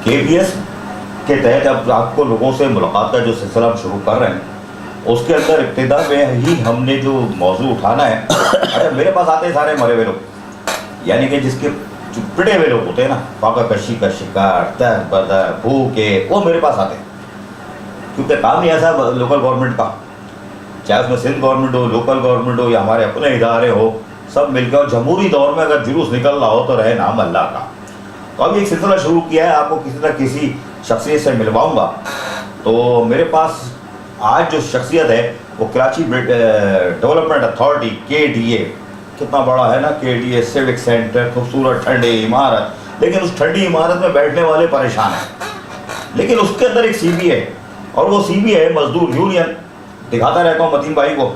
KPS کے تحت اب آپ کو لوگوں سے ملاقات کا جو سلسلہ ہم شروع کر رہے ہیں اس کے اندر ابتدا میں ہی ہم نے جو موضوع اٹھانا ہے، ارے میرے پاس آتے ہیں سارے مرے ہوئے لوگ، یعنی کہ جس کے جو پڑے ہوئے لوگ ہوتے ہیں نا، فاقہ کشی کا شکار، تہ بدر، بھوکے، وہ میرے پاس آتے ہیں، کیونکہ کام ہی ایسا لوکل گورنمنٹ کا، چاہے اس میں سندھ گورنمنٹ ہو، لوکل گورنمنٹ ہو یا ہمارے اپنے ادارے ہو، سب مل کے، اور جمہوری دور میں اگر جلوس نکل رہا ہو تو رہے نام اللہ کا۔ تو اب ایک سلسلہ شروع کیا ہے، آپ کو کسی نہ کسی شخصیت سے ملواؤں گا۔ تو میرے پاس آج جو شخصیت ہے وہ کراچی ڈیولپمنٹ اتھارٹی KDA، کتنا بڑا ہے نا KDA، سیوک سینٹر، خوبصورت ٹھنڈی عمارت، لیکن اس ٹھنڈی عمارت میں بیٹھنے والے پریشان ہیں، لیکن اس کے اندر ایک CB ہے، اور وہ CB ہے مزدور یونین۔ دکھاتا رہتا ہوں متین بھائی کو،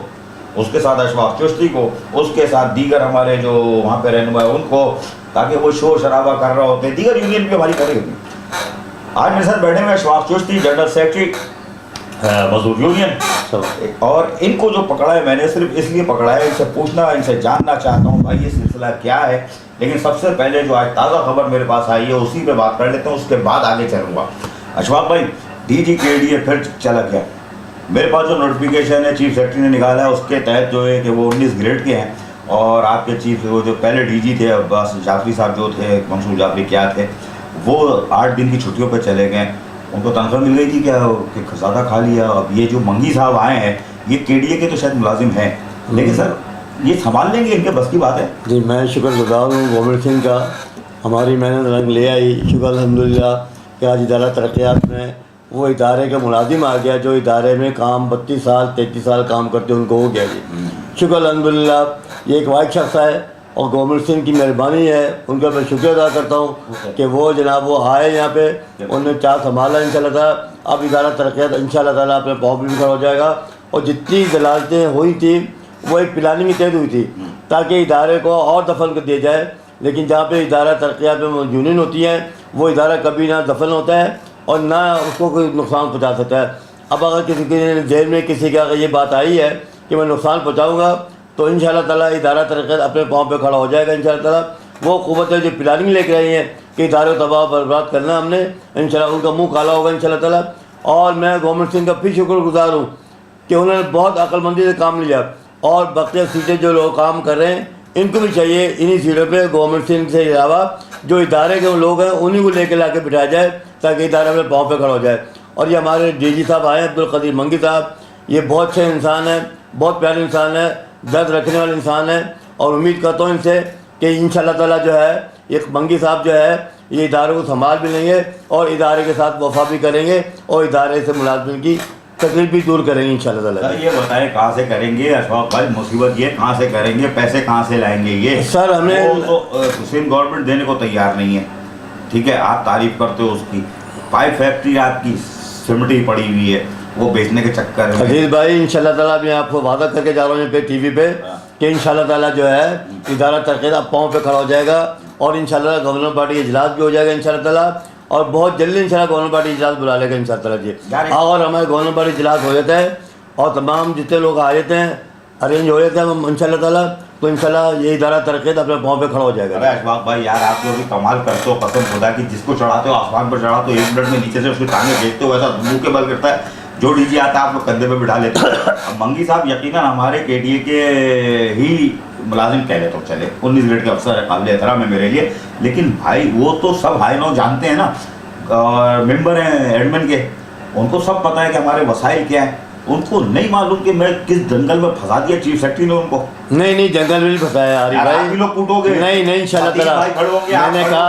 اس کے ساتھ اشفاق چشتی کو، اس کے ساتھ دیگر ہمارے جو وہاں پہ رہنما ہیں ان کو، تاکہ وہ شور شرابہ کر رہے ہوتے ہیں، دیگر یونین بھی ہماری کھڑی ہوتی ہے۔ آج میرے ساتھ بیٹھے ہوئے اشفاق چشتی، جنرل سیکرٹری مزدور یونین، اور ان کو جو پکڑا ہے میں نے صرف اس لیے پکڑا ہے، ان سے پوچھنا، ان سے جاننا چاہتا ہوں بھائی یہ سلسلہ کیا ہے، لیکن سب سے پہلے جو آج تازہ خبر میرے پاس آئی ہے اسی پہ بات کر لیتے ہیں، اس کے بعد آگے چلوں گا۔ اشفاق بھائی، DG KDA پھر چلا گیا، میرے پاس جو نوٹیفیکیشن ہے چیف سیکرٹری نے نکالا ہے، اس کے تحت جو ہے کہ وہ 19 گریڈ کے ہیں، اور آپ کے چیف وہ جو پہلے DG تھے عباس جعفری صاحب جو تھے، منصور جعفری کیا تھے، وہ 8 دن کی چھٹیوں پہ چلے گئے، ان کو تنخواہ مل گئی تھی کیا کہ زیادہ کھا لیا۔ اب یہ جو منگی صاحب آئے ہیں یہ KDA کے تو شاید ملازم ہیں، لیکن سر یہ سنبھال لیں گے، ان کے بس کی بات ہے؟ جی میں شکر گزار ہوں گورنمنٹ سنگھ کا، ہماری محنت رنگ لے آئی، شکر الحمدللہ کہ آج ادارہ ترقیات میں وہ ادارے کا ملازم آ گیا جو ادارے میں کام 32 سال 33 سال کام کرتے ان کو ہو گیا جی، شکر الحمدللہ۔ یہ ایک واحد شخص ہے اور گورنمنٹ سنگھ کی مہربانی ہے، ان کا میں شکر ادا کرتا ہوں کہ وہ جناب وہ آئے یہاں پہ، انہوں نے چار سنبھالا انشاءاللہ تعالیٰ۔ اب ادارہ ترقیات انشاءاللہ تعالیٰ اپنے پاؤں پہ بھی کھڑا ہو جائے گا، اور جتنی دلالتیں ہوئی تھیں وہ ایک پلاننگ کے تحت ہوئی تھی تاکہ ادارے کو اور دفن کر دیا جائے، لیکن جہاں پہ ادارہ ترقیات میں یونین ہوتی ہیں وہ ادارہ کبھی نہ دفن ہوتا ہے اور نہ اس کو کوئی نقصان پہنچا سکتا ہے۔ اب اگر کسی کے ذہن میں کسی کا اگر یہ بات آئی ہے کہ میں نقصان پہنچاؤں گا تو انشاءاللہ تعالیٰ ادارہ ترقیات اپنے پاؤں پہ کھڑا ہو جائے گا انشاءاللہ تعالیٰ۔ وہ قوتیں جو پلاننگ لے کے آئی ہیں کہ ادارے کو تباہ برباد کرنا ہم نے، انشاءاللہ ان کا منہ کالا ہوگا انشاءاللہ تعالیٰ۔ اور میں گورنمنٹ سنگھ کا پھر شکر گزار ہوں کہ انہوں نے بہت عقل مندی سے کام لیا، اور بقیہ سیٹیں جو لوگ کام کر رہے ہیں ان کو بھی چاہیے انہی سیٹوں پہ گورنمنٹ سنگھ سے علاوہ جو ادارے کے لوگ ہیں انہیں کو لے کے لا کے بٹھایا جائے تاکہ ادارے میں پاؤں پہ کھڑا ہو جائے۔ اور یہ ہمارے DG صاحب آئے ہیں عبدالقدیر منگی صاحب، یہ بہت اچھے انسان ہیں، بہت پیارے انسان ہیں، درد رکھنے والے انسان ہیں، اور امید کرتا ہوں ان سے کہ انشاءاللہ تعالیٰ جو ہے ایک منگی صاحب جو ہے یہ ادارے کو سنبھال بھی لیں گے اور ادارے کے ساتھ وفا بھی کریں گے اور ادارے سے ملازمین کی تکلیف بھی دور کریں گے انشاءاللہ تعالیٰ۔ سر یہ بتائیں کہاں سے کریں گے اشفاق بھائی، مصیبت یہ کہاں سے کریں گے، پیسے کہاں سے لائیں گے؟ یہ سر ہمیں تو سندھ گورنمنٹ دینے کو تیار نہیں ہے، ٹھیک ہے، آپ تعریف کرتے ہو اس کی، پائپ فیکٹری آپ کی سمٹی پڑی ہوئی ہے، وہ بیچنے کے چکر میں۔ عزیز بھائی انشاءاللہ تعالیٰ میں آپ کو وعدہ کر کے جا رہا ہوں پہ TV پہ کہ انشاءاللہ تعالیٰ جو ہے ادارہ ترقیات اب پاؤں پہ کھڑا ہو جائے گا، اور انشاءاللہ گورنر پارٹی اجلاس بھی ہو جائے گا انشاءاللہ تعالیٰ، اور بہت جلدی انشاءاللہ گورنر پارٹی اجلاس بلا لے گا انشاءاللہ تعالیٰ جی۔ اور ہمارے گورنر پارٹی اجلاس ہو جاتا ہے اور تمام جتنے لوگ آ جاتے ہیں ارینج ہو جاتے ہیں انشاءاللہ تعالیٰ، تو انشاءاللہ یہ ادارہ ترقیات اپنے پاؤں پہ کھڑا ہو جائے گا۔ ارے اشفاق بھائی یار آپ لوگ بھی کمال کرتے ہو، قسم خدا کی، جس کو چڑھاتے ہو آسمان پر چڑھاتے ہو 1 منٹ میں نیچے سے اس کی ٹانگیں کھینچتے ہو، ایسا منہ کے بل کرتا ہے، جو DG آتا ہے آپ لوگ کندھے پہ بٹھا لیتے ہیں۔ اب منگی صاحب یقیناً ہمارے KDA کے ہی ملازم کہہ لیتا ہوں، چلے 19 گریڈ کے افسر ہے، قابل احترام ہے میرے لیے، لیکن بھائی وہ تو سب ہائی نو جانتے ہیں نا، اور ممبر ہیں ایڈمن کے، ان کو سب پتہ ہے کہ ہمارے وسائل کیا ہیں، ان کو نہیں معلوم کہ میں کس جنگل میں پھنسا دیا چیف سیکرٹری نے ان کو۔ نہیں جنگل میں نہیں پھنسایا عارف بھائی، آپ بھی لوگ کوٹو گے، نہیں انشاءاللہ تعالیٰ، میں نے کہا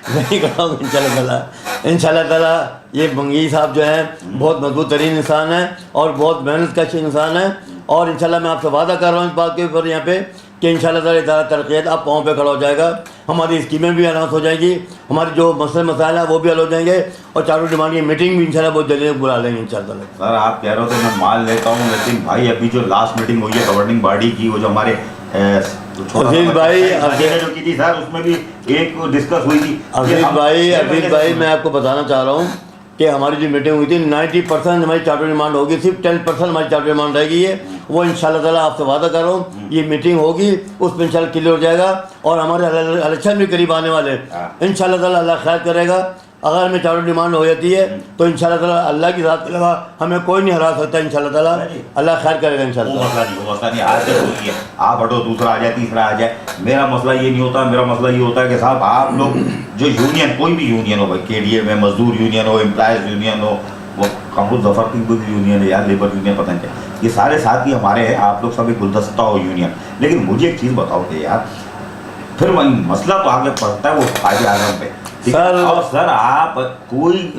نہیں کہا انشاءاللہ تعالیٰ یہ منگی صاحب جو ہیں بہت مضبوط ترین انسان ہیں اور بہت محنت کش انسان ہیں، اور انشاءاللہ میں آپ سے وعدہ کر رہا ہوں اس بات کے اوپر یہاں پہ کہ انشاءاللہ تعالیٰ ادارہ ترقیات اب پاؤں پہ کھڑا ہو جائے گا، ہماری اسکیمیں بھی اناؤنس ہو جائیں گی، ہمارے جو مسئلے مسائل ہیں وہ بھی حل ہو جائیں گے، اور چاروں ڈیمانڈ کی میٹنگ بھی انشاءاللہ بہت جلدی بلا لیں گے انشاءاللہ۔ سر آپ کہہ رہے ہو تو میں مان لیتا ہوں، لیکن بھائی ابھی جو لاسٹ میٹنگ ہوئی ہے گورننگ باڈی کی، وہ جو ہمارے عزیز بھائی جو کی تھی سر، اس میں بھی ایک ڈسکس ہوئی تھی۔ عزیز بھائی میں آپ کو بتانا چاہ رہا ہوں کہ ہماری جو میٹنگ ہوئی تھی 90% ہماری چارٹر ڈیمانڈ ہوگی، صرف 10% ہماری چارٹر ڈیمانڈ رہ گئی ہے، وہ انشاءاللہ تعالیٰ آپ سے وعدہ کر رہا ہوں یہ میٹنگ ہوگی اس میں انشاءاللہ کلیئر ہو جائے گا. اور ہمارے الیکشن بھی قریب آنے والے ہیں, انشاءاللہ تعالیٰ اللہ خیر کرے گا. اگر ہمیں چاروں ڈیمانڈ ہو جاتی ہے تو انشاءاللہ تعالیٰ اللہ کی ذات کے علاوہ ہمیں کوئی نہیں ہرا سکتا. انشاءاللہ تعالیٰ اللہ خیر کرے گا انشاءاللہ. وہ مسئلہ نہیں آج تک ہوتی ہے, آپ ہٹو دوسرا آ جائے تیسرا آ جائے. میرا مسئلہ یہ نہیں ہوتا, میرا مسئلہ یہ ہوتا ہے کہ صاحب آپ لوگ جو یونین, کوئی بھی یونین ہو, بھائی کے ڈی اے میں مزدور یونین ہو, امپلائز یونین ہو, وہ کمپوز ظفر کی یونین ہے یا لیبر یونین, پتہ نہیں کیا, یہ سارے ساتھی ہمارے ہیں. آپ لوگ سب ایک گلدستہ ہو یونین. لیکن مجھے ایک چیز بتاؤ کہ یار پھر مسئلہ تو آگے پڑتا ہے وہ قائد اعظم پہ. اور سر آپ کوئی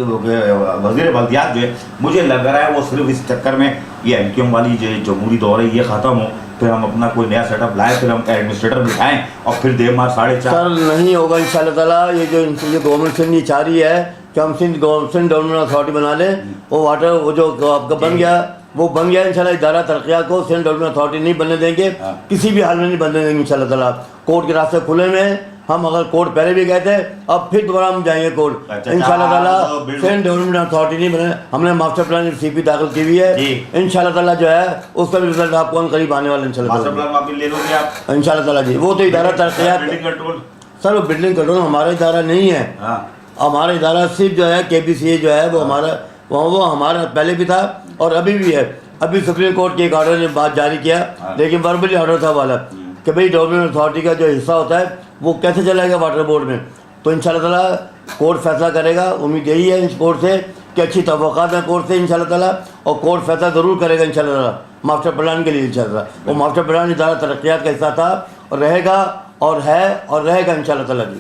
وزیر بلدیات جو ہے مجھے لگ رہا ہے وہ صرف اس چکر میں یہ ایم کیو ایم والی جو جمہوری دور ہے یہ ختم ہو, پھر ہم اپنا کوئی نیا سیٹ اپ لائیں, پھر ہم ایڈمنسٹریٹر بٹھائیں اور پھر دے مار 4.5. سر نہیں ہوگا انشاءاللہ تعالیٰ. یہ جو گورنمنٹ سندھ یہ چاہ رہی ہے کہ ہم سندھ ڈیولپمنٹ اتھارٹی بنا لیں, وہ واٹر وہ جو آپ کا بن گیا وہ بن گیا. انشاءاللہ ادارہ ترقیات کو سندھ ڈیولپمنٹ اتھارٹی نہیں بننے دیں گے, کسی بھی حال میں نہیں بننے دیں گے انشاءاللہ تعالیٰ. کورٹ کے راستے کھلے ہوئے ہیں. ہم اگر کورٹ پہلے بھی گئے تھے, اب پھر دوبارہ ہم جائیں گے کورٹ انشاءاللہ تعالیٰ. سندھ ڈیولپمنٹ اتھارٹی نہیں بنے. ہم نے ماسٹر پلان سی پی داخل کی ہوئی ہے انشاءاللہ تعالیٰ, جو ہے اس کا بھی رزلٹ آپ کو قریب آنے والا انشاءاللہ تعالیٰ جی. وہ تو ادارہ ترقیات سر, وہ بلڈنگ کنٹرول ہمارا ادارہ نہیں ہے. ہمارا ادارہ صرف جو ہے کے بی سی اے جو ہے وہ ہمارا پہلے بھی تھا اور ابھی بھی ہے. ابھی سپریم کورٹ کے ایک آرڈر نے بات جاری کیا, لیکن وربلی آرڈر تھا والا کہ بھئی ڈیولپمنٹ اتھارٹی کا جو حصہ ہوتا ہے وہ کیسے چلے گا واٹر بورڈ میں. تو انشاءاللہ تعالیٰ کورٹ فیصلہ کرے گا. امید یہی ہے اس کورٹ سے کہ اچھی توقعات ہیں کورٹ سے انشاءاللہ تعالیٰ, اور کورٹ فیصلہ ضرور کرے گا انشاءاللہ تعالیٰ ماسٹر پلان کے لیے انشاءاللہ. وہ ماسٹر پلان ادارہ ترقیات کا حصہ تھا اور رہے گا اور ہے اور رہے گا انشاءاللہ تعالیٰ جی.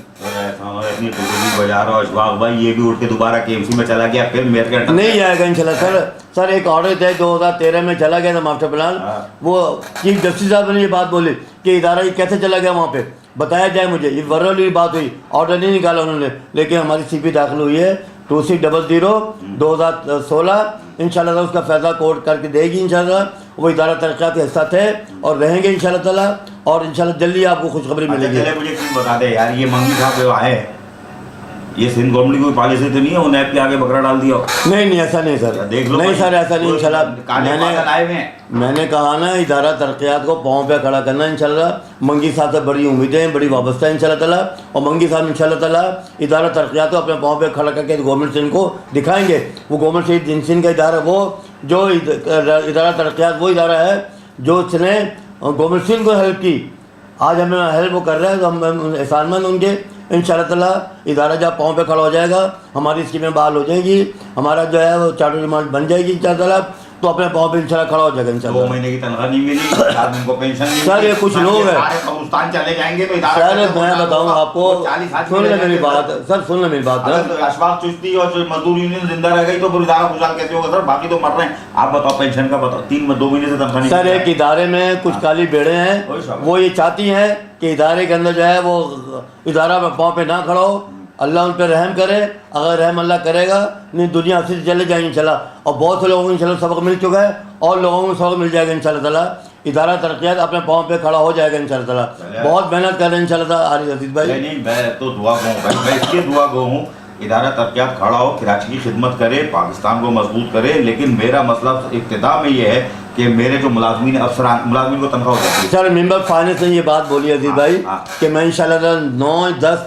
بجا رہا اشفاق بھائی, یہ بھی اٹھ کے دوبارہ کے ایم سی میں چلا گیا, پھر میرے نہیں آئے گا انشاءاللہ. سر ایک آرڈر تھے 2013 میں چلا گیا تھا ماسٹر پلان. وہ چیف جسٹس صاحب نے یہ بات بولی کہ ادارہ یہ کیسے چلا گیا وہاں پہ بتایا جائے مجھے. یہ ورلی بات ہوئی, آرڈر نہیں نکالا انہوں نے, لیکن ہماری سی پی داخل ہوئی ہے 2600/2016 انشاءاللہ اس کا فیصلہ کورٹ کر کے دے گی انشاءاللہ. وہ ادارہ ترقیات کے حصہ تھے اور رہیں گے انشاءاللہ تعالیٰ, اور انشاءاللہ جلدی آپ کو خوشخبری ملے گی. مجھے ایک چیز بتا دے یار, یہ منگی صاحب جو آئے یہ سندھ گورنمنٹ کی کوئی پالیسی تو نہیں ہے وہ نیب کے آگے بکرا ڈال دیا؟ نہیں ایسا نہیں سر, نہیں سر ایسا نہیں انشاءاللہ. میں نے کہا نا ادارہ ترقیات کو پاؤں پہ کھڑا کرنا انشاءاللہ. منگی صاحب سے بڑی امیدیں ہیں, بڑی وابستہ ہیں انشاءاللہ تعالیٰ, اور منگی صاحب انشاءاللہ تعالیٰ ادارہ ترقیات کو اپنے پاؤں پہ کھڑا کر کے گورنمنٹ سندھ کو دکھائیں گے. وہ گورنمنٹ سندھ کا ادارہ, وہ جو ادارہ ترقیات وہ ادارہ ہے جو اس نے گورنمنٹ سندھ کو ہیلپ کی. آج ہمیں ہیلپ وہ کر رہے ہیں تو ہم احسان مند ان کے. انشاءاللہ تعالیٰ ادارہ جب پاؤں پہ کھڑا ہو جائے گا, ہماری اسکیمیں بحال ہو جائیں گی, ہمارا جو ہے وہ چارٹر ڈیمانڈ بن جائے گی انشاءاللہ تعالیٰ, تو اپنے پاؤں پہ انشاءاللہ کھڑا ہو جائے گا انشاءاللہ. 2 مہینے کی تنخواہ نہیں ملی, آدمی کو پینشن نہیں ملی. سر یہ کچھ لوگ ہیں ہندوستان چلے جائیں گے تو سر, میں بتاؤں آپ کو, سن لیں میری بات سر, سن لیں میری بات. اشفاق چشتی اور مزدور یونین زندہ رہ گئی تو پھر ادارہ خوشحال کیسے ہوگا سر؟ باقی تو مر رہے ہیں. آپ بتاؤ پینشن کا بتاؤ, 2 مہینے سے تنخواہ نہیں. سر ایک ادارے میں کچھ کالی بیڑے ہیں, وہ یہ چاہتی ہیں کہ ادارے کے اندر جو ہے وہ ادارہ میں پاؤں پہ نہ کھڑا ہو. اللہ ان پہ رحم کرے, اگر رحم اللہ کرے گا نہیں دنیا سے چلے جائیں انشاءاللہ. اور بہت سے لوگوں کو انشاءاللہ سبق مل چکا ہے اور لوگوں کو سبق مل جائے گا انشاءاللہ تعالیٰ. ادارہ ترقیات اپنے پاؤں پہ کھڑا ہو جائے گا انشاءاللہ تعالیٰ. بہت محنت کر رہے ہیں انشاءاللہ تعالیٰ عارف عزیز بھائی. نہیں میں تو دعا گو ہوں بھائی, میں اس لیے دعا گو ہوں ادارہ ترقیات کھڑا ہو, کراچی کی خدمت کرے, پاکستان کو مضبوط کرے. لیکن میرا مسئلہ ابتدا میں یہ ہے کہ میرے جو ملازمین افسران ملازمین کو تنخواہ ہو جاتی ہے. سر ممبر فائننس نے یہ بات بولی عزیز بھائی کہ میں انشاءاللہ تعالیٰ 9-10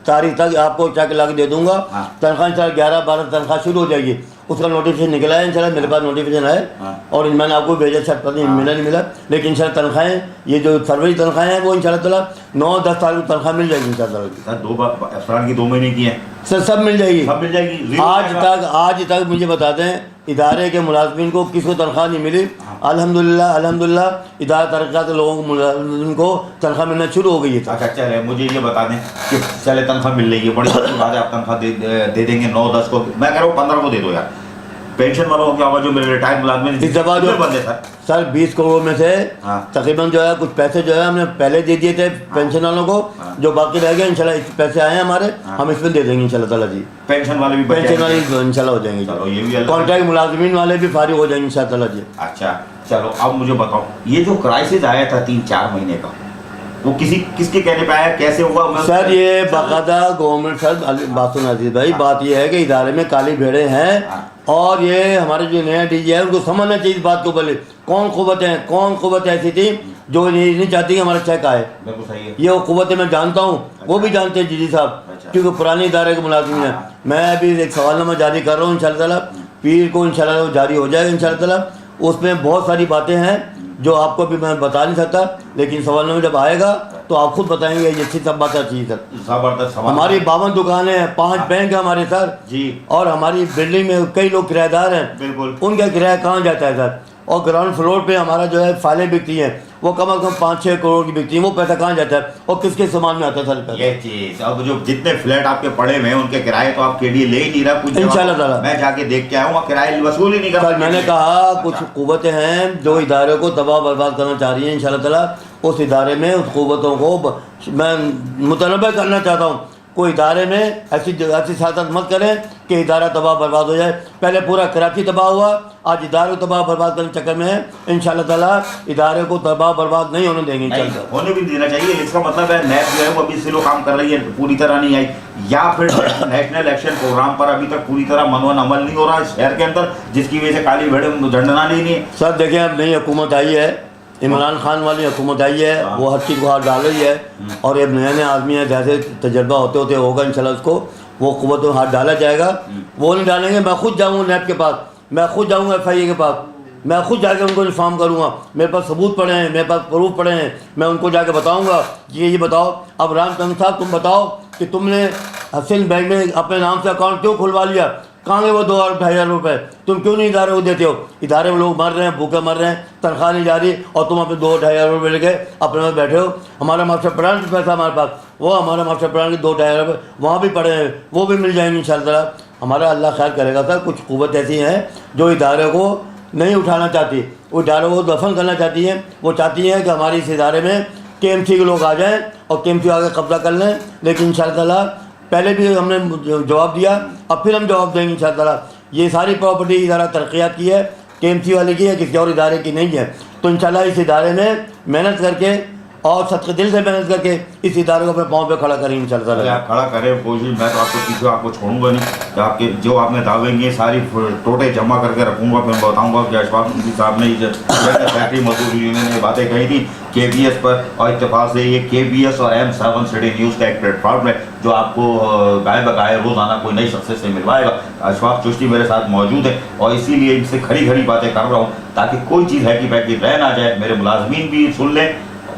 تاریخ تک آپ کو چیک لا کے دے دوں گا. تنخواہ انشاءاللہ 11-12 تنخواہ شروع ہو جائے گی. اس کا نوٹیفیکیشن نکلا ہے انشاءاللہ, میرے پاس نوٹیفیکیشن ہے اور میں نے آپ کو بھیجا, شاید پتہ نہیں ملا نہیں ملا, لیکن انشاءاللہ تنخواہیں یہ جو فروری تنخواہیں ہیں وہ انشاءاللہ تعالیٰ 9-10 تاریخ کو تنخواہ مل جائے گی انشاءاللہ. سر 2 افسران کی 2 مہینے کی ہیں سر, سب مل جائے گی, سب مل جائے گی. آج تک مجھے بتا دیں ادارے کے ملازمین کو کس کو تنخواہ نہیں ملی. الحمدللہ ادارہ ترقیات کے لوگوں کو ملازمین کو تنخواہ ملنا شروع ہو گئی ہے. اچھا چلے مجھے یہ بتا دیں کہ چلے تنخواہ مل رہی ہے, بڑی اچھی بات ہے, آپ تنخواہ دے دیں گے 9-10 کو, میں کہہ رہا ہوں 15 کو دے دو یار. پینشن والوں کو کیا ہوگا جو میرے ریٹائرڈ ملازمین اس دفعہ جو سر 20 کروڑ میں سے تقریباً جو ہے کچھ پیسے جو ہے ہم نے پہلے دے دیے تھے پینشن والوں کو, جو باقی رہ گئے انشاءاللہ اس پیسے آئے ہیں ہمارے, ہم اس میں دے دیں گے انشاءاللہ تعالیٰ جی. پینشن والے بھی پینشن والے انشاءاللہ ہو جائیں گے, کانٹریکٹ ملازمین والے بھی فارغ ہو جائیں گے انشاءاللہ تعالیٰ جی. اچھا چلو اب مجھے بتاؤ, یہ جو کرائسس آیا تھا 3-4 مہینے کا, وہ کس کے کہنے پہ آیا, کیسے ہوا؟ سر یہ باقاعدہ گورنمنٹ سر بات سن عزیز بھائی, بات یہ ہے کہ ادارے میں کالی بھیڑیں ہیں, اور یہ ہمارے جو نیا ڈی جی ہے ان کو سمجھنا چاہیے اس بات کو. بولے کون قوت ایسی تھی جو یہ نہیں چاہتی کہ ہمارا چیک آئے. یہ وہ قوتیں میں جانتا ہوں, وہ بھی جانتے ہیں جی صاحب, کیونکہ پرانے ادارے کے ملازمین ہیں. میں ابھی ایک سوال نامہ جاری کر رہا ہوں انشاءاللہ تعالیٰ, پیر کو انشاءاللہ وہ جاری ہو جائے گا انشاءاللہ تعالیٰ. اس میں بہت ساری باتیں ہیں جو آپ کو بھی میں بتا نہیں سکتا, لیکن سوال نامہ جب آئے گا تو آپ خود بتائیں گے یہ سب باتیں چاہیے سر. ہماری 52 دکانیں ہیں, 5 بینک ہیں ہمارے سر جی, اور ہماری بلڈنگ میں کئی لوگ کرایہ دار ہیں. بالکل. ان کا کرایہ کہاں جاتا ہے سر؟ اور گراؤنڈ فلور پہ ہمارا جو ہے فائلیں بکتی ہیں, وہ کم از کم 5-6 کروڑ کی بکتی ہیں. وہ پیسہ کہاں جاتا ہے اور کس کے سامان میں آتا ہے سر؟ یہ چیز اب جو جتنے فلیٹ آپ کے پڑے ہوئے ہیں ان کے کرائے تو آپ کے لیے لے ہی نہیں رہا کچھ. انشاءاللہ تعالیٰ میں جا کے دیکھ کے آیا ہوں, کرائے وصول ہی نہیں کر. میں نے کہا کچھ قوتیں ہیں جو ادارے کو تباہ برباد کرنا چاہ رہی ہیں. انشاءاللہ تعالیٰ اس ادارے میں اس قوتوں کو میں متنبع کرنا چاہتا ہوں. کوئی ادارے میں ایسی سیاست مت کریں کہ ادارہ تباہ برباد ہو جائے. پہلے پورا کراچی تباہ ہوا, آج ادارے کو تباہ برباد کرنے کے چکر میں ہے. انشاءاللہ تعالیٰ ادارے کو تباہ برباد نہیں ہونے دیں گے انشاءاللہ. ہونے بھی دینا چاہیے. اس کا مطلب ہے نیب جو ہے وہ ابھی سلو کام کر رہی ہے, پوری طرح نہیں آئی, یا پھر نیشنل ایکشن پروگرام پر ابھی تک پوری طرح منون عمل نہیں ہو رہا ہے شہر کے اندر, جس کی وجہ سے کالی بھیڑیں جھنڈنا نہیں ہے. سر دیکھیں اب نئی حکومت آئی ہے, عمران خان والی حکومت آئی ہے, وہ ہر چیز کو ہاتھ ڈال رہی ہے, اور یہ نئے آدمی ہیں, جیسے تجربہ ہوتے ہوگا انشاءاللہ اس کو وہ قوت میں ہاتھ ڈالا جائے گا. وہ نہیں ڈالیں گے, میں خود جاؤں گا نیب کے پاس, میں خود جاؤں گا FIA کے پاس, میں خود جا کے ان کو انفارم کروں گا. میرے پاس ثبوت پڑے ہیں, میرے پاس پروف پڑے ہیں, میں ان کو جا کے بتاؤں گا کہ یہ بتاؤ اب رام چندر صاحب تم بتاؤ کہ تم نے حسین بینک میں اپنے نام سے اکاؤنٹ کیوں کھلوا لیا, کہاں گئے وہ 2,000-2,500 روپے, تم کیوں نہیں ادارے کو دیتے ہو؟ ادارے میں لوگ مر رہے ہیں, بھوکے مر رہے ہیں, تنخواہ نہیں جا رہی, اور تم اپنے 2,000-2,500 روپے لے کے اپنے میں بیٹھے ہو. ہمارا ماسٹر پلان کا پیسہ ہمارے پاس, وہ ہمارا ماسٹر پلان کے 2,000-2,500 روپے وہاں بھی پڑے ہیں, وہ بھی مل جائیں گے انشاءاللہ تعالیٰ. ہمارا اللہ خیر کرے گا سر. کچھ قوت ایسی ہیں جو ادارے کو نہیں اٹھانا چاہتی, وہ اداروں کو دفن کرنا چاہتی ہیں. وہ چاہتی ہیں کہ ہماری اس ادارے میں KMC کے لوگ آ جائیں اور KMC آگے قبضہ کر لیں. لیکن انشاءاللہ تعالیٰ پہلے بھی ہم نے جواب دیا, اب پھر ہم جواب دیں گے انشاءاللہ تعالیٰ. یہ ساری پراپرٹی ادارہ ترقیات کی ہے, KMC والے کی ہے, کسی اور ادارے کی نہیں ہے. تو انشاءاللہ اس ادارے میں محنت کر کے اور صدقے دل سے محنت کر کے اس ادارے کو اپنے پاؤں پہ کھڑا کریں انشاءاللہ تعالیٰ. کھڑا کرے کوشش. میں تو آپ کو پیچھے آپ کو چھوڑوں گا نہیں, کہ آپ کے جو آپ نے دعوے کیے ساری ٹوٹے جمع کر کے رکھوں گا. پھر میں بتاؤں گا کہ اشفاق نقوی صاحب نے فیکٹری مزدور یونین نے باتیں کہی تھی KBS پر, اور اتفاق سے یہ KBS اور M7 سٹی نیوز کا ایک پلیٹ فارم ہے جو آپ کو گائے بگائے روزانہ کوئی نئی شخصیت سے ملوائے گا. اشفاق چشتی میرے ساتھ موجود ہے, اور اسی لیے ان سے کھڑی کھڑی باتیں کر رہا ہوں تاکہ کوئی چیز ہے کہ بیٹھی رہ نہ جائے. میرے ملازمین بھی سن لیں,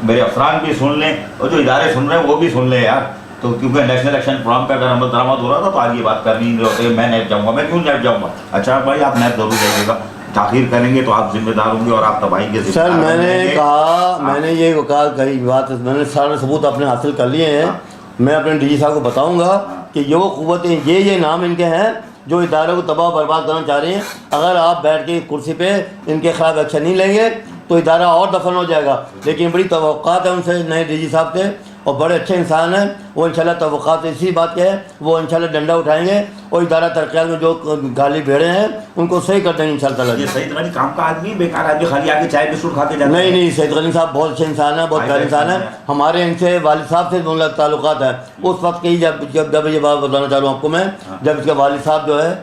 میرے افراد بھی سن لیں, اور جو ادارے سن رہے ہیں وہ بھی سن لیں یار. تو کیونکہ نیشنل ایکشن پروگرام پہ اگر عمل درآمد ہو رہا تھا تو آج یہ بات کرنی نہیں ہوتے میں نیب جاؤں گا. میں کیوں نیب جاؤں گا؟ اچھا بھائی آپ نیب ضرور جائیے گا, تاخیر کریں گے تو آپ ذمہ دار ہوں گے اور آپ تباہی کے ذمہ دار. سر میں نے کہا, میں نے یہ کہا کئی بات, میں نے سارے ثبوت اپنے حاصل کر لیے ہیں. میں اپنے DG صاحب کو بتاؤں گا کہ یہ وہ قوتیں, یہ نام ان کے ہیں جو ادارے کو تباہ برباد کرنا چاہ رہی ہیں. اگر آپ بیٹھ کے کرسی پہ ان کے خلاف ایکشن نہیں لیں گے تو ادارہ اور دفن ہو جائے گا. لیکن بڑی توقعات ہیں ان سے نئے DG صاحب سے, اور بڑے اچھے انسان ہیں وہ. انشاءاللہ توقعات اسی بات کے ہے, وہ انشاءاللہ ڈنڈا اٹھائیں گے اور ادارہ ترقیات میں جو گالی بھیڑے ہیں ان کو صحیح کر دیں گے انشاءاللہ تعالیٰ. یہ سعید غنی کام کا آدمی, بیکار آدمی, خالی آ کے چائے بسکٹ کھا کے جاتا ہے. نہیں, سعید غنی صاحب بہت اچھے انسان ہیں, بہت پیارے انسان ہیں. ہمارے ان سے والد صاحب سے تعلقات ہیں. اس وقت کی جب یہ بات بتانا چاہ رہا ہوں آپ کو میں, جب اس کے والد صاحب جو ہے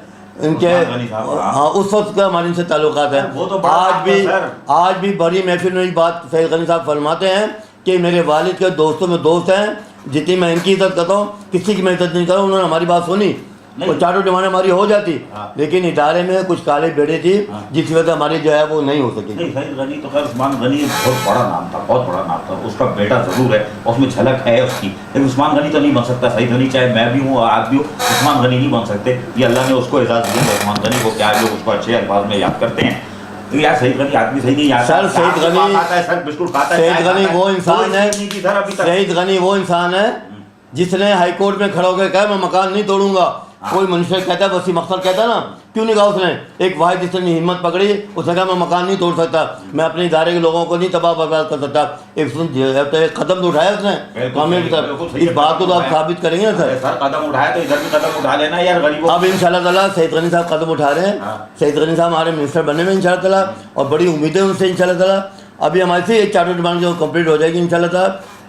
ان کے, ہاں اس وقت کا ہمارے ان سے تعلقات ہیں. آج بھی بڑی محفل میں بات سعید غنی صاحب فرماتے ہیں کہ میرے والد کے دوستوں میں دوست ہیں, جتنی میں ان کی عزت کرتا ہوں کسی کی میں عزت نہیں کرتا ہوں. انہوں نے ہماری بات سنی, وہ چاٹو ڈمانے ہماری ہو جاتی, لیکن ادارے میں کچھ کالے بیڑے تھی جس وجہ سے ہماری جو ہے وہ نہیں ہو سکی. سعید غنی تو خیر, عثمان غنی بہت بڑا نام تھا, بہت بڑا نام تھا. اس کا بیٹا ضرور ہے, اس میں جھلک ہے اس کی, لیکن عثمان غنی تو نہیں بن سکتا. سعید غنی چاہے میں بھی ہوں اور آپ بھی ہوں, عثمان غنی نہیں بن سکتے. یہ اللہ نے اس کو اعزاز دیا ہے. عثمان غنی کو کیا لوگ اس کو اچھے الفاظ میں یاد کرتے ہیں. یار سعید غنی آدمی صحیح نہیں یار. سر سعید غنی, سعید غنی وہ انسان ہے, سعید غنی وہ انسان ہے جس نے ہائی کورٹ میں کھڑا ہو کے کہا میں مکان نہیں توڑوں گا. کوئی منشر کہتا ہے, وسیم اختر کہتا ہے نا, کیوں نہیں کہا اس نے؟ ایک واحد جس نے ہمت پکڑی, اس نے کہا میں مکان نہیں توڑ سکتا, میں اپنے ادارے کے لوگوں کو نہیں تباہ برباد کر سکتا. ایک قدم تو اٹھایا اس نے کامیابی کی طرف. اس بات کو تو آپ ثابت کریں گے نا سر. قدم اٹھایا تو ادھر بھی قدم اٹھا لینا یار غریبوں. اب انشاءاللہ تعالیٰ سعید غنی صاحب قدم اٹھا رہے ہیں. سعید غنی صاحب ہمارے منسٹر بننے میں انشاءاللہ تعالیٰ, اور بڑی امیدیں ان سے انشاءاللہ تعالیٰ. ابھی ہماری سے ایک چارٹر ڈیمانڈ جو کمپلیٹ ہو جائے گی انشاءاللہ تعالیٰ,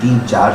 3-4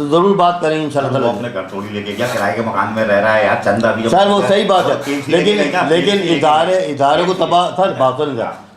ضرور بات کریں گے انشاءاللہ وہ تعالیٰ. اپنے گھر تھوڑی لے کے گیا، کرائے کے مکان میں رہ رہا ہے یار، چندہ بھی سر وہ صحیح بات ہے، لیکن ادارے کو تباہ سر بات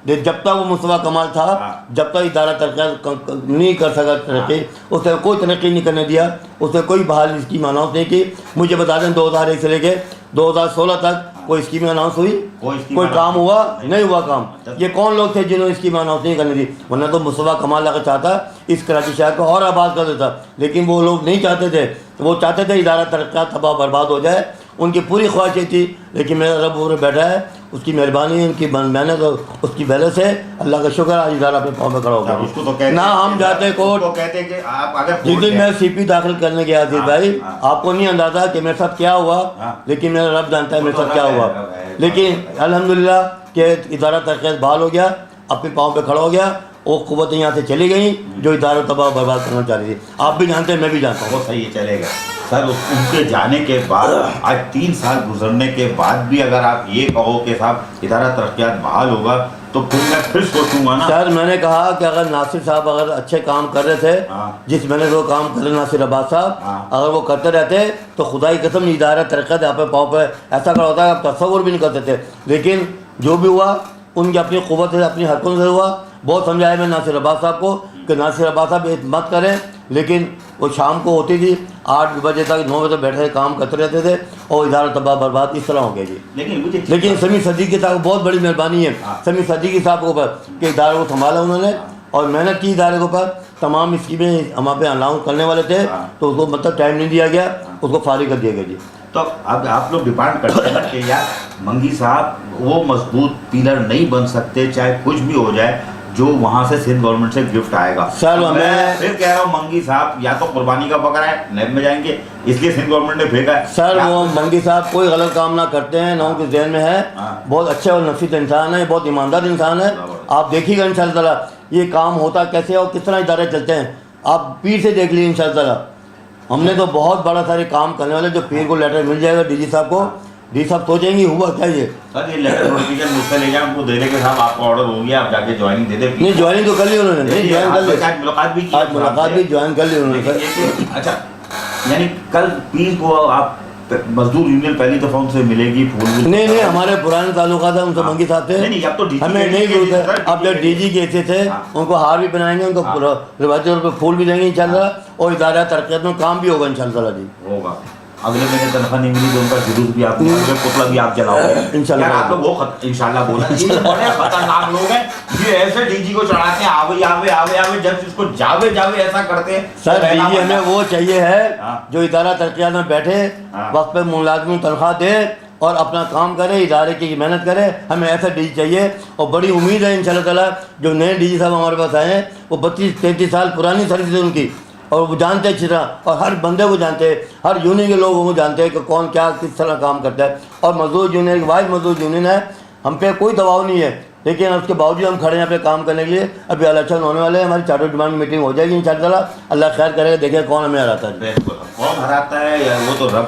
جب تک وہ مصطفیٰ کمال تھا، جب تک ادارہ ترقی نہیں کر سکا ترقی، اس نے کوئی ترقی نہیں کرنے دیا، اس نے کوئی بحالی اسکیم اناؤنس نہیں کی. مجھے بتا دیں 2001 سے لے کے 2016 تک کوئی اسکیم اناؤنس ہوئی؟ کوئی کام ہوا؟ نہیں ہوا کام. یہ کون لوگ تھے جنہوں نے اسکیم اناؤنس نہیں کرنے دی؟ ورنہ تو مصطفیٰ کمال اگر چاہتا اس کراچی شہر کو اور آباد کر دیتا، لیکن وہ لوگ نہیں چاہتے تھے. وہ چاہتے تھے ادارہ ترقیات تباہ برباد ہو جائے، ان کی پوری خواہش یہ تھی. لیکن میرا رب اوپر بیٹھا ہے، اس کی مہربانی، ان کی محنت اور اس کی وجہ سے اللہ کا شکر آج ادارہ اپنے پاؤں میں کھڑا ہو گیا. نہ ہم جاتے کورٹ. جس دن میں سی پی داخل کرنے گیا عزیز بھائی، آپ کو نہیں اندازہ کہ میرے ساتھ کیا ہوا، لیکن میرا رب جانتا ہے میرے ساتھ کیا ہوا. لیکن الحمدللہ کہ ادارہ ترقیات بحال ہو گیا، اپنے پاؤں پہ کھڑا ہو گیا. وہ قوتیں یہاں سے چلی گئیں جو ادارہ تباہ برباد کرنا چاہ رہی تھی. آپ بھی جانتے ہیں، میں بھی جانتا ہوں. وہ صحیح چلے گا سر. ان کے جانے کے بعد آج 3 سال گزرنے کے بعد بھی اگر آپ یہ کہو کہ صاحب ادارہ ترقیات بحال ہوگا تو پھر میں پھر سوچوں گا نا. سر میں نے کہا کہ اگر ناصر صاحب اگر اچھے کام کر رہے تھے، جس میں نے وہ کام کر رہے ناصر عباس صاحب، اگر وہ کرتے رہتے تو خدا کی قسم ادارہ ترقیات یہاں پہ پاؤں پہ ایسا کھڑا ہوتا ہے آپ تصور بھی نہیں کرتے تھے. لیکن جو بھی ہوا ان کی اپنی قوت سے، اپنی حرکتوں سے ہوا. بہت سمجھایا میں ناصر عباس صاحب کو کہ ناصر عباس صاحب مت کریں، لیکن وہ شام کو ہوتی تھی 8 بجے تک 9 بجے تک بیٹھے کام کرتے رہتے تھے اور ادارہ تباہ برباد اس طرح ہو گیا جی. لیکن سمیع صدیقی صاحب کو بہت بڑی مہربانی ہے، سمیع صدیقی صاحب کے اوپر کہ ادارے کو سنبھالا انہوں نے اور محنت کی ادارے کے اوپر. تمام اسکیمیں ہمارے پہ اناؤنس کرنے والے تھے تو اس کو مطلب ٹائم نہیں دیا گیا، اس کو فارغ کر دیا گیا جی. تو اب آپ لوگ ڈیپینڈ کرتے ہیں کہ یار منگی صاحب وہ مضبوط پیلر نہیں بن سکتے چاہے کچھ بھی ہو جائے جو وہاں سے سندھ گورنمنٹ سے گفٹ آئے گا. سر میں پھر کہہ رہا ہوں منگی صاحب یا تو قربانی کا بکرا ہے، نیب میں جائیں گے اس لیے سندھ گورنمنٹ نے بھیجا ہے. سر وہ منگی صاحب کوئی غلط کام نہ کرتے ہیں، نہ ان کے ذہن میں ہے. بہت اچھے اور نفیس انسان ہے، بہت ایماندار انسان ہے. آپ دیکھیے گا انشاءاللہ تعالیٰ یہ کام ہوتا کیسے اور کس طرح ادارے چلتے ہیں. آپ پیر سے دیکھ لیجیے انشاءاللہ تعالیٰ. ہم نے تو بہت بڑا سارے کام کرنے والے. جو پیر کو لیٹر مل جائے گا ڈی جی صاحب کو، ڈی صاحب سوچیں گے ہوا کیا یہ. سر یہ لیٹر نوٹیفیکیشن مجھ سے لے جائیں، ان کو دے دے کہ صاحب آپ کا آرڈر ہو گیا، آپ جا کے جوائننگ دے دیں. نہیں جوائننگ تو کر لی انہوں نے، نہیں جوائن کر لی، ملاقات بھی کی، آج ملاقات بھی جوائن کر لی انہوں نے. اچھا یعنی کل پیر کو آپ مزدور یونین پہلی دفعہ ان سے ملے گی پھول بھی؟ نہیں ہمارے پرانے تعلقات ہیں ان سے منگی صاحب سے، ہمیں نہیں ضرورت ہے. اب جب ڈی جی کے ایسے تھے ان کو ہار بھی پہنائیں گے، ان کو روایتی طور پہ پھول بھی دیں گے انشاءاللہ، اور ادارہ ترقیات میں کام بھی ہوگا انشاءاللہ جی. ہوگا. اگلے مہینے تنخواہ نہیں ملی تو ان کا جلوس بھی آپ پتلا بھی آپ جلاؤ گے انشاءاللہ. آپ لوگ وہ انشاءاللہ بولا یہ بڑے خطرناک لوگ ہیں، یہ ایسے ڈی جی کو چڑھاتے ہیں آوے آوے آوے آوے، جب اس کو جاوے جاوے ایسا کرتے ہیں. سر ڈی جی ہمیں وہ چاہیے ہے جو ادارہ ترقیات میں بیٹھے، وقت پہ ملازموں تنخواہ دے اور اپنا کام کرے، ادارے کی محنت کرے. ہمیں ایسا ڈی جی چاہیے اور بڑی امید ہے انشاءاللہ تعالیٰ جو نئے ڈی جی صاحب ہمارے پاس آئے ہیں وہ 32-33 سال پرانی سروس ہے ان کی، اور وہ جانتے ہیں اچھی طرح، اور ہر بندے کو جانتے ہیں، ہر یونین کے لوگوں کو جانتے ہیں کہ کون کیا کس طرح کام کرتا ہے. اور مزدور یونین ایک واحد مزدور یونین ہے، ہم پہ کوئی دباؤ نہیں ہے، لیکن اس کے باوجود ہم کھڑے ہیں پہ کام کرنے کے لیے. ابھی الیکشن ہونے والے ہیں، ہماری چارٹر ڈیمانڈ میٹنگ ہو جائے گی انشاءاللہ. اللہ خیر کرے گا، دیکھیں کون ہمیں ہراتا ہے. کون ہراتا ہے یا وہ تو رب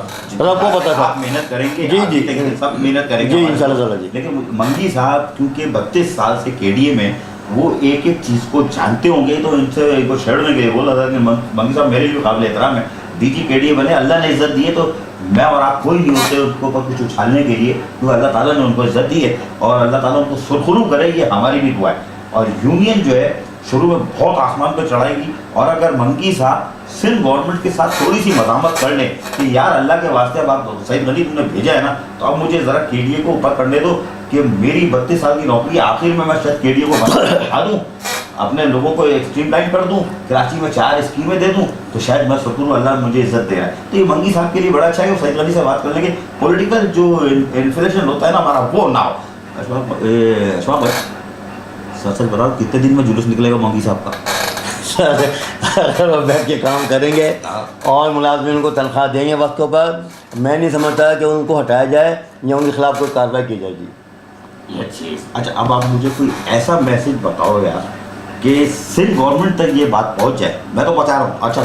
کو پتہ تھا. آپ محنت کریں گے جی سب محنت کریں گے جی انشاءاللہ تعالیٰ جی. لیکن منگی صاحب کیونکہ 32 سال سے کے ڈی اے میں وہ ایک ایک چیز کو جانتے ہوں گے، تو ان سے ایک کو چھیڑنے کے لیے بولا تھا کہ منگی صاحب میرے لیے قابل احترام ہے، ڈی جی کے ڈی اے بنے، اللہ نے عزت دی ہے تو میں اور آپ کوئی نہیں ہوتے اس کو کچھ اچھالنے کے لیے، کیونکہ اللہ تعالیٰ نے ان کو عزت دی ہے اور اللہ تعالیٰ ان کو سرخرو کرے، یہ ہماری بھی دعا ہے. اور یونین جو ہے شروع میں بہت آسمان پہ چڑھائے گی، اور اگر منگی صاحب سندھ گورنمنٹ کے ساتھ تھوڑی سی مزاحمت کر لیں کہ یار اللہ کے واسطے اب آپ سعید غنی تم نے بھیجا ہے نا تو اب مجھے ذرا کے ڈی اے کو اوپر کرنے دو کہ میری 32 سال کی نوکری آخر میں شاید کے ڈی اے کو بڑھا دوں، اپنے لوگوں کو اسٹریم لائن کر دوں، کراچی میں 4 اسکیمیں دے دوں، تو شاید میں شکر ہوں اللہ مجھے عزت دے رہا ہے. تو یہ منگی صاحب کے لیے بڑا اچھا ہے کہ سعید غنی سے بات کرنے کے پولیٹیکل جو انفلیشن ہوتا ہے نا ہمارا وہ نہ ہو. اشفاق بھائی سچ سچ بتاؤ کتنے دن میں جلوس نکلے گا منگی صاحب کا؟ اگر وہ بیٹھ کے کام کریں گے اور ملازمین کو تنخواہ دیں گے وقتوں پر، میں نہیں سمجھتا کہ ان کو ہٹایا جائے یا ان کے خلاف کوئی کارروائی کی جائے گی. اچھا اب آپ مجھے کوئی ایسا میسج بتاؤ یار کہ سندھ گورنمنٹ تک یہ بات پہنچ جائے. میں تو بتا رہا ہوں، اچھا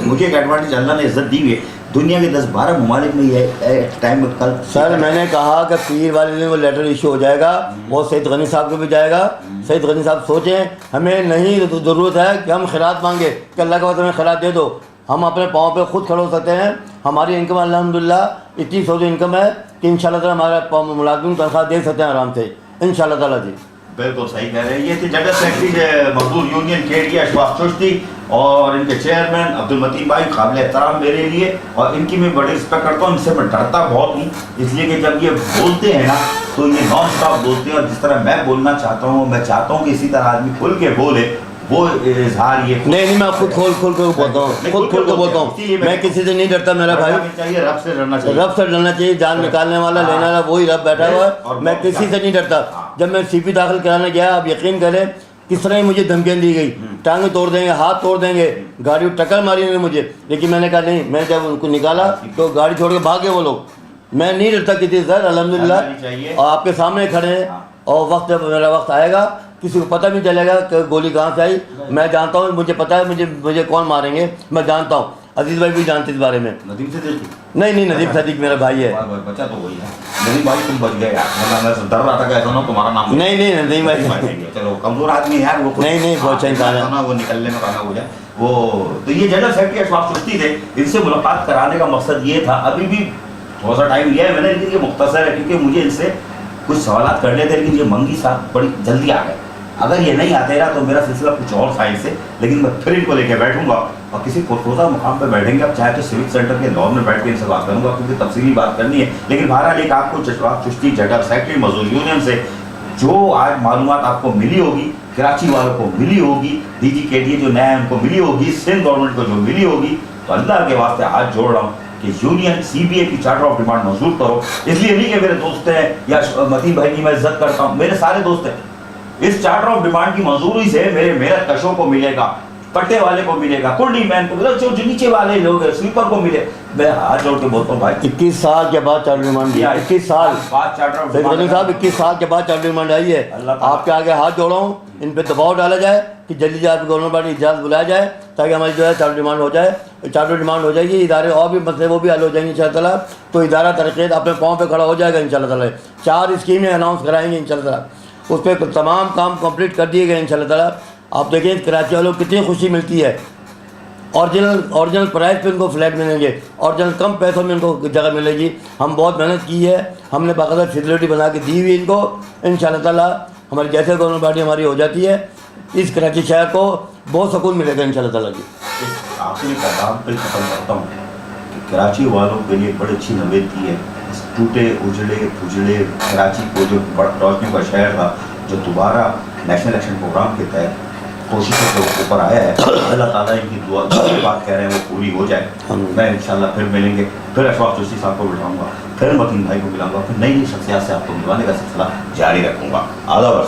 مجھے ایک ایڈوانٹیج اللہ نے عزت دی ہوئی ہے، دنیا کے 10-12 ممالک میں یہ ٹائم کل. سر میں نے کہا کہ پیر والے دن وہ لیٹر ایشو ہو جائے گا، وہ سعید غنی صاحب کو بھی جائے گا. سعید غنی صاحب سوچیں، ہمیں نہیں ضرورت ہے کہ ہم خیرات مانگے کہ اللہ کا وقت ہمیں خیرات دے دو. ہم اپنے پاؤں پہ خود کھڑے ہو سکتے ہیں. ہماری انکم الحمدللہ اتنی فوجی انکم ہے کہ انشاءاللہ تعالیٰ ہمارا ملازم تنخواہ دے سکتے ہیں آرام سے انشاءاللہ تعالیٰ. جی بالکل صحیح کہہ رہے ہیں. یہ تھے جنرل سیکرٹری مزدور یونین KDA اشفاق چشتی اور ان کے چیئرمین عبد المتین بھائی قابل احترام میرے لیے, اور ان کی میں بڑی رسپیکٹ کرتا ہوں. ان سے میں ڈرتا بہت ہوں اس لیے کہ جب یہ بولتے ہیں نا تو یہ نان اسٹاپ بولتے ہیں, اور جس طرح میں بولنا چاہتا ہوں میں چاہتا ہوں کہ اسی طرح آدمی کھل کے بولے. وہ اظہار یہ نہیں میں خود کھول کے بولتا ہوں, خود کھول کے بولتا ہوں. میں کسی سے نہیں ڈرتا میرا بھائی. چاہیے رب سے ڈرنا چاہیے, رب سے ڈرنا چاہیے. جان نکالنے والا لینے والا وہی رب بیٹھا ہوا ہے. میں کسی سے نہیں ڈرتا. جب میں CP داخل کرانے گیا آپ یقین کریں کس طرح مجھے دھمکیاں دی گئی, ٹانگیں توڑ دیں گے, ہاتھ توڑ دیں گے, گاڑی ٹکر ماری گے مجھے. لیکن میں نے کہا نہیں, میں جب ان کو نکالا تو گاڑی چھوڑ کے بھاگے وہ لوگ. میں نہیں ڈرتا کسی سے الحمدللہ. اور آپ کے سامنے کھڑے ہیں, اور وقت جب میرا وقت آئے گا کسی کو پتہ نہیں چلے گا کہ گولی کہاں سے آئی. میں جانتا ہوں, مجھے پتہ ہے مجھے کون ماریں گے, میں جانتا ہوں. عزیز بھائی بھی جانتے اس بارے میں. ندیم صدیقی نہیں ندیم صدیق میرا بھائی ہے. بچہ تو وہی ہے. ندیم بھائی تم بچ گئے یار, میں ڈر رہا تھا کہ ایسا نہ تمہارا نام. نہیں ندیم بھائی چلو کمزور آدمی ہے یار, وہ نہیں بہت اچھا انسان ہے, وہ نکلنے میں کامیاب ہو جائے. وہ تو یہ جنرل سیکرٹری اشفاق چشتی تھے. ان سے ملاقات کرانے کا مقصد یہ تھا. ابھی بھی تھوڑا سا ٹائم لیا ہے میں نے, لیکن یہ مختصر ہے کیونکہ مجھے ان سے کچھ سوالات کرنے تھے, لیکن یہ منگی صاحب بڑی جلدی آ گئے. اگر یہ نہیں آتے رہا تو میرا سلسلہ کچھ اور سائڈ سے, لیکن میں پھر ان کو لے کے بیٹھوں گا اور کسی پرخوردہ مقام پہ بیٹھیں گے. اب چاہے تو سیوک سینٹر کے لان میں بیٹھ کے ان سے بات کروں گا کیونکہ تفصیلی بات کرنی ہے. لیکن بہرحال ایک آپ کو اشفاق چشتی جنرل سیکرٹری مزدور یونین سے جو آج معلومات آپ کو ملی ہوگی, کراچی والوں کو ملی ہوگی, DG KDA جو نیا ان کو ملی ہوگی, سندھ گورنمنٹ کو جو ملی ہوگی, تو اللہ کے واسطے ہاتھ جوڑ رہا ہوں کہ یونین CBA کی چارٹر آف ڈیمانڈ منظور کرو. اس لیے نہیں کہ میرے دوست ہیں یا متین بھائی کی میں عزت کرتا ہوں, میرے سارے دوست ہیں. اس چارٹر آف ڈیمانڈ کی منظوری سے میرے محنت کشوں کو ملے گا, پٹے والے کو ملے گا, کنڈی مین کو ملے گا, جو نیچے والے لوگ ہیں سویپر کو ملے. میں ہاتھ جوڑ کے بولتا ہوں بھائی 21 سال کے بعد چارٹر ڈیمانڈ دیا, 21 سال بعد چارٹر آف صاحب 21 سال کے بعد چارٹر ڈیمانڈ آئی ہے. آپ کے آگے ہاتھ جوڑا ہوں, ان پہ دباؤ ڈالا جائے کہ جلدی آپ گورنمنٹ پارٹی اجازت بلایا جائے تاکہ ہماری جو ہے چارٹر ڈیمانڈ ہو جائے. چارٹر ڈیمانڈ ہو جائے گی, ادارے اور بھی مسئلے وہ بھی حل ہو جائیں گے انشاء اللہ تعالیٰ. تو ادارہ ترقیت اپنے پاؤں پہ کھڑا ہو جائے گا انشاء اللہ تعالیٰ. 4 اسکیمیں اناؤنس کرائیں گے انشاء اللہ تعالیٰ, اس پہ تمام کام کمپلیٹ کر دیے گئے انشاءاللہ تعالیٰ. آپ دیکھیں کراچی والوں کو کتنی خوشی ملتی ہے. اوریجنل پرائز پہ ان کو فلیٹ ملیں گے, اوریجنل کم پیسوں میں ان کو جگہ ملے گی. ہم بہت محنت کی ہے, ہم نے باقاعدہ فیسلٹی بنا کے دی ہوئی ان کو. انشاءاللہ تعالیٰ ہماری جیسے گورنمنٹ پارٹی ہماری ہو جاتی ہے, اس کراچی شہر کو بہت سکون ملے گا انشاءاللہ تعالیٰ. جی آخری پیغام پہ ختم کرتا ہوں کہ کراچی والوں کے لیے بڑی اچھی نوید کی ہے. اس ٹوٹے اجڑے پھجڑے کراچی کو جو روشنیوں کا شہر تھا, جو دوبارہ نیشنل الیکشن پروگرام کے تحت کوششوں کے اوپر آیا ہے, اللہ تعالیٰ ان کی دعا جو بات کہہ رہے ہیں وہ پوری ہو جائے. میں انشاءاللہ پھر ملیں گے, پھر اشفاق چشتی صاحب کو بٹھاؤں گا, پھر متین بھائی کو ملاؤں گا, پھر نئی شخصیات سے آپ کو ملوانے کا سلسلہ جاری رکھوں گا. آداب.